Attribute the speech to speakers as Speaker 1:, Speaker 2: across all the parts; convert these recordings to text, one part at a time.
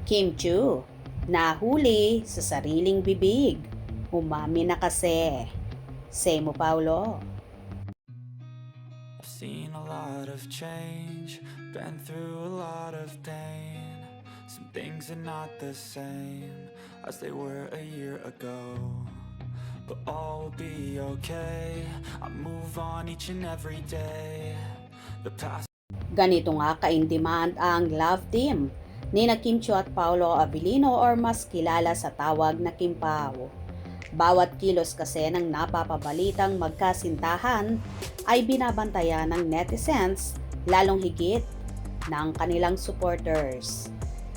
Speaker 1: Kim Chiu, nahuli sa sariling bibig. Umami na kasi. Say mo, Paulo.
Speaker 2: I've seen a lot of change, been through a lot of pain. Some things are not the same as they were a year ago, but all will be okay. I move on each and every day. The past.
Speaker 1: Ganito nga ka-in-demand ang love team ni Kim Chiu at Paolo Abilino or mas kilala sa tawag na Kim Pao. Bawat kilos kasi ng napapabalitang magkasintahan ay binabantayan ng netizens, lalong higit ng kanilang supporters.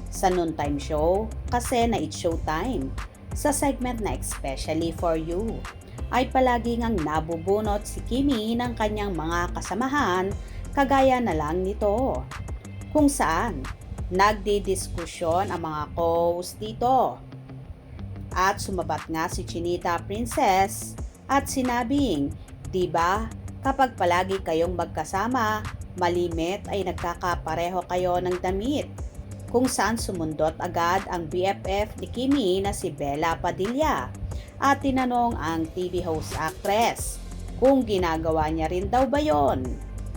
Speaker 1: Sa noontime show, kasi na It's Showtime, sa segment na Especially For You, ay palagi ngang nabubunot si Kimi ng kanyang mga kasamahan kagaya na lang nito, kung saan nagdidiskusyon ang mga host dito. At sumabat nga si Chinita Princess at sinabing, "Diba, kapag palagi kayong magkasama, malimit ay nagkakapareho kayo ng damit." Kung saan sumundot agad ang BFF ni Kimi na si Bella Padilla at tinanong ang TV host actress kung ginagawa niya rin daw ba yon.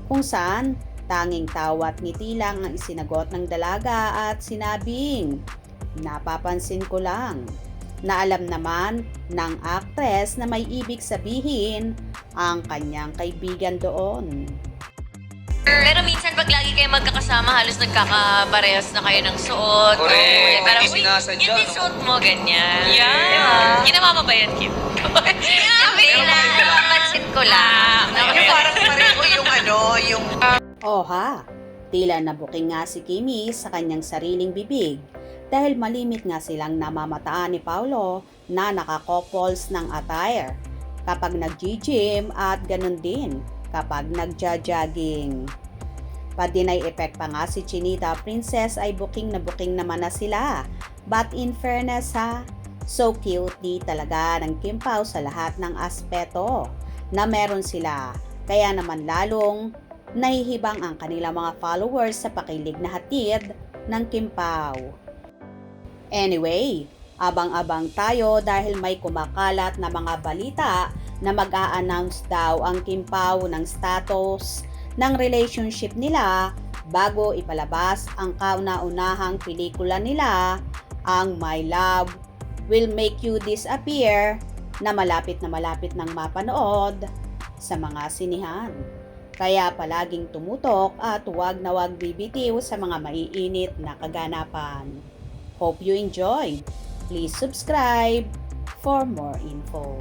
Speaker 1: Kung saan tanging tawat ngiti lang ang isinagot ng dalaga at sinabing, "Napapansin ko lang na alam naman ng actress na may ibig sabihin ang kanyang kaibigan doon."
Speaker 3: Pero minsan pag lagi kayo magkakasama, halos nagkakaparehas na kayo ng suot.
Speaker 4: Correct.
Speaker 3: Parang,
Speaker 4: Hindi sinasadya,
Speaker 3: yun din
Speaker 4: no?"
Speaker 3: suot mo, ganyan.
Speaker 5: Yeah.
Speaker 3: Ginawa mo ba yan, Kim? Sabi na, napapansin ko lang.
Speaker 5: Yung parang pareho yung yung...
Speaker 1: Oha, tila nabuking nga si Kimi sa kanyang sariling bibig dahil malimit nga silang namamataan ni Paulo na naka-couples ng attire kapag nag-gym at ganun din kapag nagja-jogging. Pa-deny effect pa nga si Chinita Princess ay booking naman na sila. But in fairness ha, so cute di talaga ng Kim Pao sa lahat ng aspeto na meron sila. Kaya naman lalong nahihibang ang kanilang mga followers sa pakilig na hatid ng Kim Pao. Anyway, abang-abang tayo dahil may kumakalat na mga balita na mag-a-announce daw ang Kim Pao ng status ng relationship nila bago ipalabas ang kauna-unahang pelikula nila, ang My Love Will Make You Disappear, na malapit nang mapanood sa mga sinihan. Kaya palaging tumutok at huwag na huwag bibitiw sa mga maiinit na kaganapan. Hope you enjoyed. Please subscribe for more info.